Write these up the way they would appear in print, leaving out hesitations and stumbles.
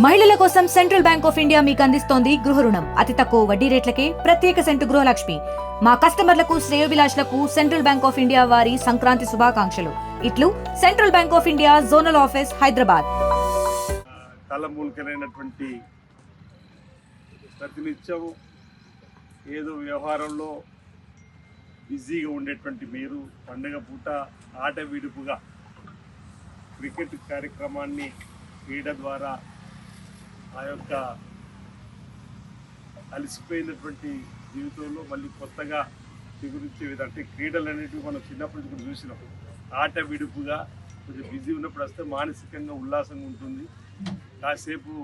మహిళల కోసం central bank of India మీకు అందిస్తోంది గృహ రుణం. అతి తక్కువ వడ్డీ రేట్లకే ప్రత్యేక సెంటు గృహలక్ష్మి. మా కస్టమర్లకు శ్రేయోభిలాషులకు సెంట్రల్ బ్యాంక్ ఆఫ్ ఇండియా వారి సంక్రాంతి శుభాకాంక్షలు. ఇట్లు central bank of India zonal office Hyderabad. తలమూలకరైనటువంటి ప్రతినిత్యం ఏదో వ్యవహారంలో బిజీగా ఉండేటువంటి మీరు పండుగ పూట ఆట విడుపుగా క్రికెట్ కార్యక్రమాన్ని క్రీడ ద్వారా ఆ యొక్క అలసిపోయినటువంటి జీవితంలో మళ్ళీ కొత్తగా చిగురించే విధంగా అంటే క్రీడలు అనేటివి మనం చిన్నప్పటి నుంచి కూడా చూసినాం. ఆట విడుపుగా కొంచెం బిజీ ఉన్నప్పుడు వస్తే మానసికంగా ఉల్లాసంగా ఉంటుంది. కాసేపు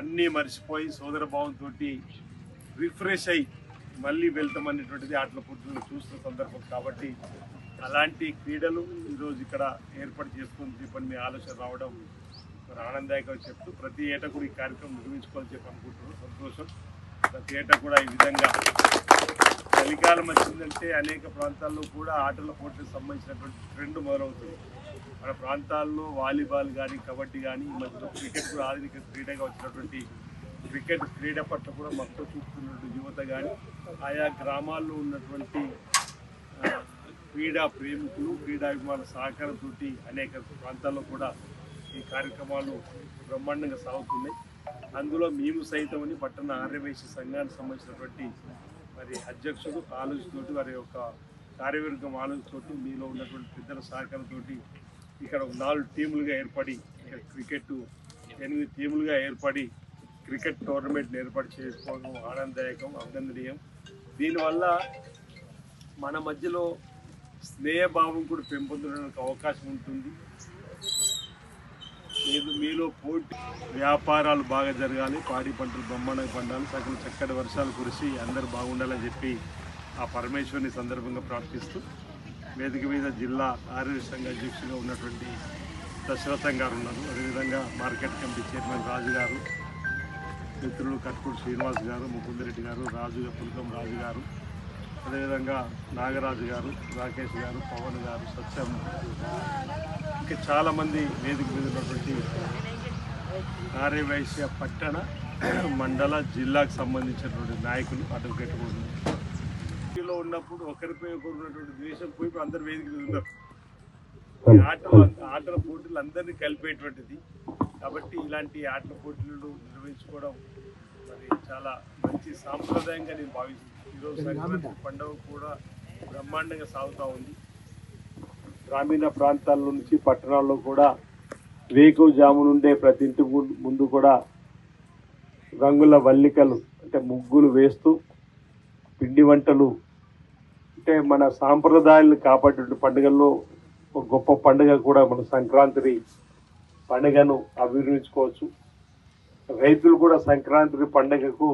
అన్నీ మర్చిపోయి సోదర భావంతో రిఫ్రెష్ అయ్యి మళ్ళీ వెళ్తామనేటువంటిది ఆటల పోటీలను చూస్తున్న సందర్భం. కాబట్టి అలాంటి క్రీడలు ఈరోజు ఇక్కడ ఏర్పాటు చేసుకొని చెప్పని మీ ఆలోచన రావడం మరి ఆనందదాయకం చెప్తూ ప్రతి ఏటా కూడా ఈ కార్యక్రమం నిర్వహించుకోవాలని చెప్పి అనుకుంటున్నాం. సంతోషం. ప్రతి ఏటా కూడా ఈ విధంగా చలికాలం వచ్చిందంటే అనేక ప్రాంతాల్లో కూడా ఆటల పోటీలకు సంబంధించినటువంటి ట్రెండ్ మొదలవుతుంది. మన ప్రాంతాల్లో వాలీబాల్ కానీ కబడ్డీ కానీ ఈ మధ్యలో క్రికెట్ కూడా ఆధునిక క్రీడగా వచ్చినటువంటి క్రికెట్ క్రీడ పట్ల కూడా మక్కువ చూపుతున్నటువంటి యువత కానీ ఆయా గ్రామాల్లో ఉన్నటువంటి క్రీడా ప్రేమికులు క్రీడాభిమానుల సహకారంతో అనేక ప్రాంతాల్లో కూడా ఈ కార్యక్రమాలు బ్రహ్మాండంగా సాగుతున్నాయి. అందులో మేము సైతమని పట్టణ ఆర్యవైశ్య సంఘానికి సంబంధించినటువంటి మరి అధ్యక్షుడు ఆలోచనతోటి వారి యొక్క కార్యవర్గం ఆలోచనతోటి మీలో ఉన్నటువంటి పెద్దల సహకారంతో ఇక్కడ 4 టీములుగా ఏర్పడి ఇక్కడ క్రికెట్ 8 టీములుగా ఏర్పడి క్రికెట్ టోర్నమెంట్ని ఏర్పాటు చేసుకోవడం ఆనందదాయకం, అభినందనీయం. దీనివల్ల మన మధ్యలో స్నేహభావం కూడా పెంపొందడానికి అవకాశం ఉంటుంది. మీలో పోటీ వ్యాపారాలు బాగా జరగాలి, పాడి పంటలు బ్రహ్మాండంగా పండాలి, సకల చక్కటి వర్షాలు కురిసి అందరూ బాగుండాలని చెప్పి ఆ పరమేశ్వరుని సందర్భంగా ప్రార్థిస్తూ వేదిక మీద జిల్లా ఆర్య సంఘ అధ్యక్షుడిగా ఉన్నటువంటి దశరథం గారు ఉన్నారు. అదేవిధంగా మార్కెట్ కమిటీ చైర్మన్ రాజు గారు, మిత్రులు కట్కూరు శ్రీనివాస్ గారు, ముకుందరెడ్డి గారు, పుల్కం రాజు గారు, అదేవిధంగా నాగరాజు గారు, రాకేష్ గారు, పవన్ గారు, సత్యం, ఇంకా చాలామంది వేదిక మీద ఉన్నటువంటి ఆర్యవైశ్య పట్టణ మండల జిల్లాకు సంబంధించినటువంటి నాయకులు అడ్వకేట్ లో ఉన్నప్పుడు ఒకరిపై ఒకరు ఉన్నటువంటి ద్వేషం పోయి అందరు వేదిక మీద ఉన్నారు. ఆటల పోటీలు అందరినీ కలిపేటువంటిది. కాబట్టి ఇలాంటి ఆటల పోటీలు నిర్వహించుకోవడం మరి చాలా మంచి సాంప్రదాయంగా నేను భావిస్తున్నాను. ఈరోజు సంక్రాంతి పండుగ కూడా బ్రహ్మాండంగా సాగుతూ ఉంది. గ్రామీణ ప్రాంతాల నుంచి పట్టణాల్లో కూడా వేకువజాము నుండే ప్రతి ఇంటి ముందు కూడా రంగుల వల్లికలు అంటే ముగ్గులు వేస్తూ పిండి వంటలు అంటే మన సాంప్రదాయాలను కాపాడే పండుగల్లో ఒక గొప్ప పండుగ కూడా మన సంక్రాంతి పండుగను అభివర్ణించుకోవచ్చు. రైతులు కూడా సంక్రాంతి పండుగకు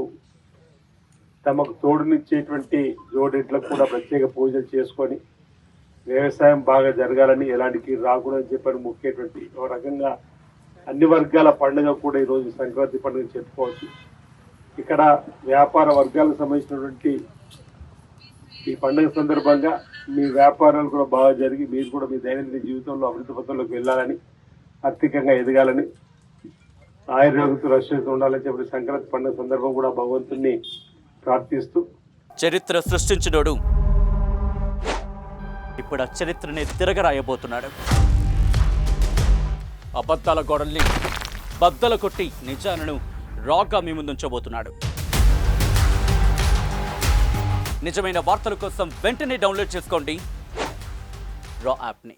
తమకు తోడునిచ్చేటువంటి జోడెట్లకు కూడా ప్రత్యేక పూజలు చేసుకొని వ్యవసాయం బాగా జరగాలని ఎలాంటికి రాకూడదని చెప్పని ముఖ్యటువంటి ఒక రకంగా అన్ని వర్గాల పండుగ కూడా ఈరోజు సంక్రాంతి పండుగ చెప్పుకోవచ్చు. ఇక్కడ వ్యాపార వర్గాలకు సంబంధించినటువంటి ఈ పండుగ సందర్భంగా మీ వ్యాపారాలు కూడా బాగా జరిగి మీరు కూడా మీ దైనందిన జీవితంలో అభివృద్ధి పథంలోకి వెళ్ళాలని, ఆర్థికంగా ఎదగాలని, ఆయుర్వేదంతో రక్షిస్తూ ఉండాలని చెప్పి సంక్రాంతి పండుగ సందర్భం కూడా భగవంతుని ప్రార్థిస్తూ చరిత్ర సృష్టించినోడు ఇప్పుడు ఆ చరిత్రని తిరగరాయబోతున్నాడు. అబద్ధాల గోడల్ని బద్దలు కొట్టి నిజాలను రాగా మీ ముందుంచబోతున్నాడు. నిజమైన వార్తల కోసం వెంటనే డౌన్లోడ్ చేసుకోండి రా యాప్ని.